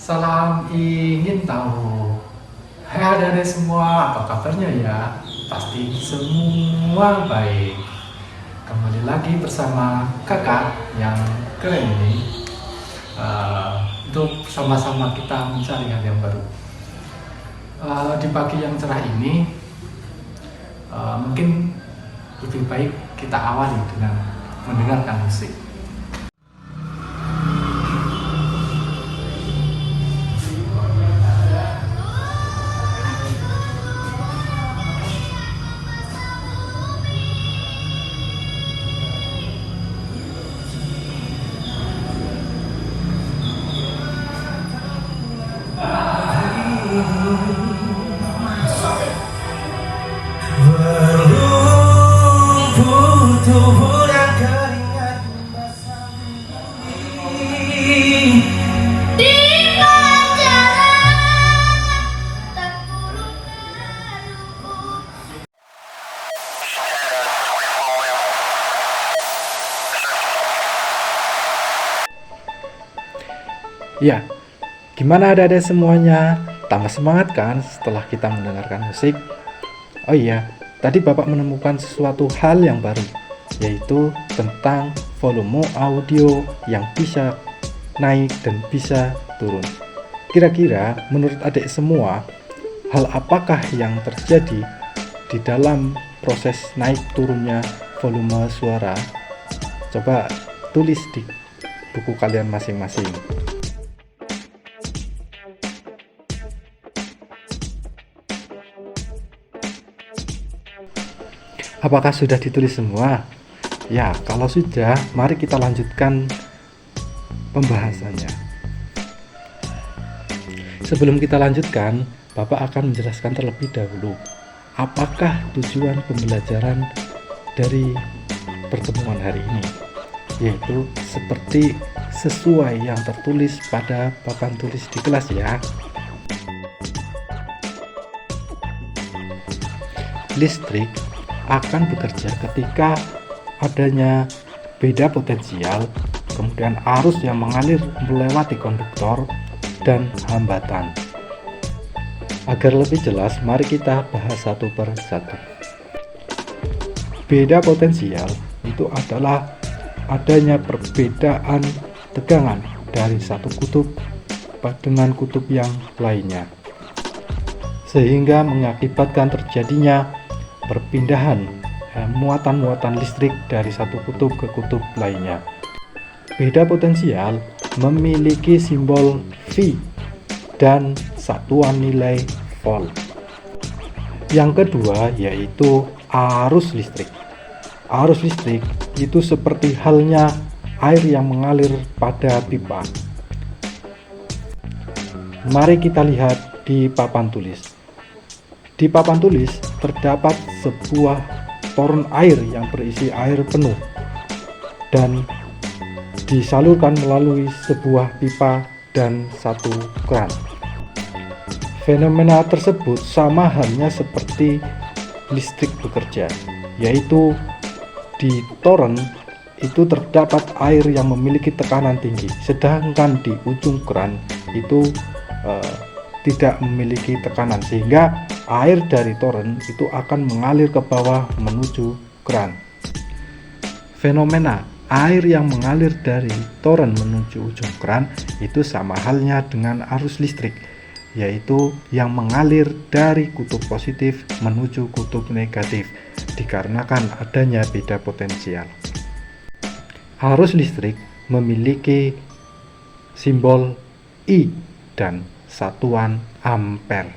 Salam ingin tahu. Hai adik-adik semua, apa kabarnya ya? Pasti semua baik. Kembali lagi bersama kakak yang keren ini, untuk sama-sama kita mencari hal yang baru. Di pagi yang cerah ini, mungkin lebih baik kita awali dengan mendengarkan musik. Ya, gimana adik-adik semuanya? Tambah semangat kan setelah kita mendengarkan musik? Oh iya, tadi Bapak menemukan sesuatu hal yang baru, yaitu tentang volume audio yang bisa naik dan bisa turun. Kira-kira menurut adik semua, hal apakah yang terjadi di dalam proses naik turunnya volume suara? Coba tulis di buku kalian masing-masing. Apakah sudah ditulis semua? Ya, kalau sudah, mari kita lanjutkan pembahasannya. Sebelum kita lanjutkan, Bapak akan menjelaskan terlebih dahulu apakah tujuan pembelajaran dari pertemuan hari ini, yaitu seperti sesuai yang tertulis pada papan tulis di kelas ya. Listrik akan bekerja ketika adanya beda potensial, kemudian arus yang mengalir melewati konduktor, dan hambatan. Agar lebih jelas, mari kita bahas satu per satu. Beda potensial itu adalah adanya perbedaan tegangan dari satu kutub dengan kutub yang lainnya, sehingga mengakibatkan terjadinya perpindahan muatan-muatan listrik dari satu kutub ke kutub lainnya. Beda potensial memiliki simbol V dan satuan nilai volt. Yang kedua yaitu arus listrik. Arus listrik itu seperti halnya air yang mengalir pada pipa. Mari kita lihat di papan tulis. Di papan tulis terdapat sebuah toren air yang berisi air penuh dan disalurkan melalui sebuah pipa dan satu keran. Fenomena tersebut sama halnya seperti listrik bekerja, yaitu di toren itu terdapat air yang memiliki tekanan tinggi, sedangkan di ujung keran itu tidak memiliki tekanan, sehingga air dari toren itu akan mengalir ke bawah menuju keran. Fenomena air yang mengalir dari toren menuju ujung keran itu sama halnya dengan arus listrik, yaitu yang mengalir dari kutub positif menuju kutub negatif dikarenakan adanya beda potensial. Arus listrik memiliki simbol I dan satuan ampere.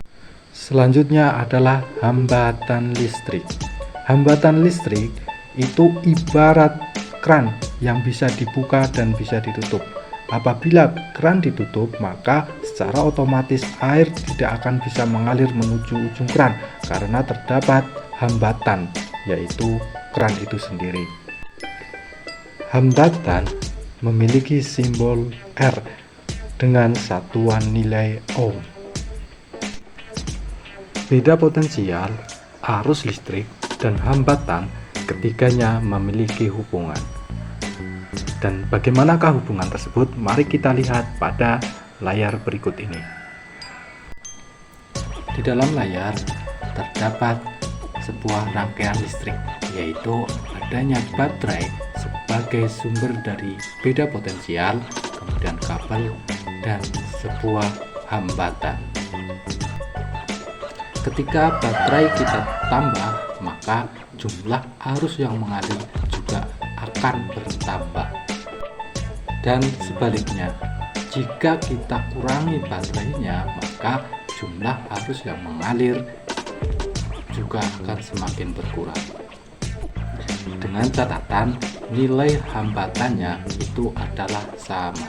Selanjutnya adalah hambatan listrik. Hambatan listrik itu ibarat keran yang bisa dibuka dan bisa ditutup. Apabila keran ditutup, maka secara otomatis air tidak akan bisa mengalir menuju ujung keran karena terdapat hambatan, yaitu keran itu sendiri. Hambatan memiliki simbol R dengan satuan nilai ohm. Beda potensial, arus listrik, dan hambatan ketiganya memiliki hubungan. Dan bagaimanakah hubungan tersebut? Mari kita lihat pada layar berikut ini. Di dalam layar terdapat sebuah rangkaian listrik, yaitu adanya baterai sebagai sumber dari beda potensial, kemudian kabel, dan sebuah hambatan. Ketika baterai kita tambah, maka jumlah arus yang mengalir juga akan bertambah. Dan sebaliknya, jika kita kurangi baterainya, maka jumlah arus yang mengalir juga akan semakin berkurang. Dengan catatan nilai hambatannya itu adalah sama.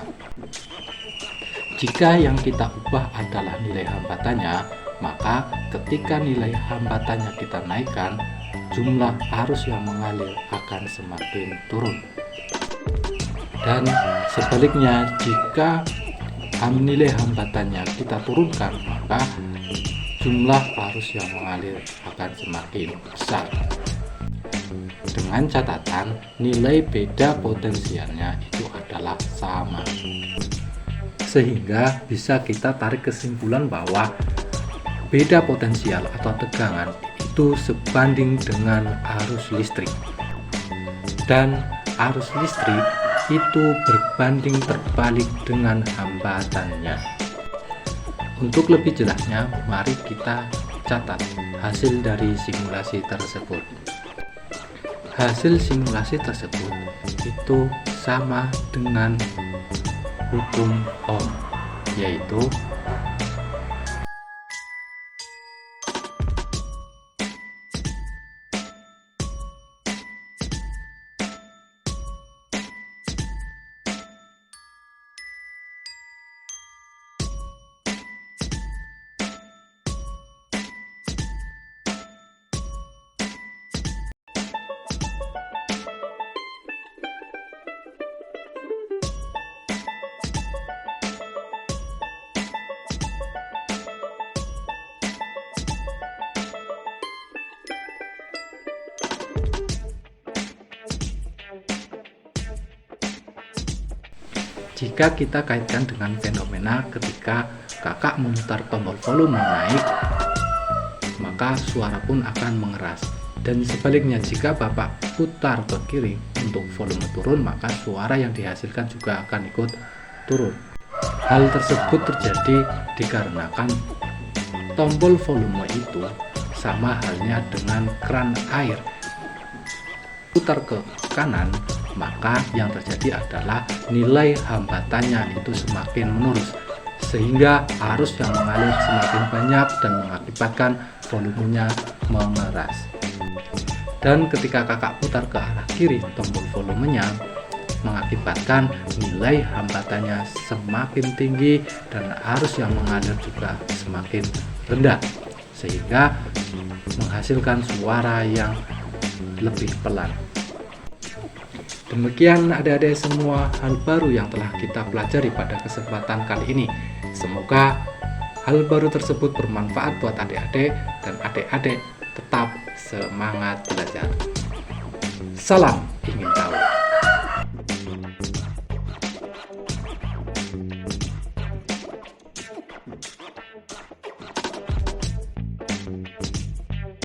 Jika yang kita ubah adalah nilai hambatannya, maka ketika nilai hambatannya kita naikkan, jumlah arus yang mengalir akan semakin turun. Dan sebaliknya, jika nilai hambatannya kita turunkan, maka jumlah arus yang mengalir akan semakin besar. Dengan catatan nilai beda potensialnya itu adalah sama. Sehingga bisa kita tarik kesimpulan bahwa beda potensial atau tegangan itu sebanding dengan arus listrik, dan arus listrik itu berbanding terbalik dengan hambatannya. Untuk lebih jelasnya, mari kita catat hasil dari simulasi tersebut. Hasil simulasi tersebut itu sama dengan hukum Ohm, yaitu jika kita kaitkan dengan fenomena ketika kakak memutar tombol volume naik, maka suara pun akan mengeras. Dan sebaliknya, jika bapak putar ke kiri untuk volume turun, maka suara yang dihasilkan juga akan ikut turun. Hal tersebut terjadi dikarenakan tombol volume itu sama halnya dengan keran air. Putar ke kanan, maka yang terjadi adalah nilai hambatannya itu semakin menurun, sehingga arus yang mengalir semakin banyak dan mengakibatkan volumenya mengeras. Dan ketika kakak putar ke arah kiri tombol volumenya, mengakibatkan nilai hambatannya semakin tinggi dan arus yang mengalir juga semakin rendah, sehingga menghasilkan suara yang lebih pelan. Demikian adik-adik semua hal baru yang telah kita pelajari pada kesempatan kali ini. Semoga hal baru tersebut bermanfaat buat adik-adik dan adik-adik tetap semangat belajar. Salam ingin tahu.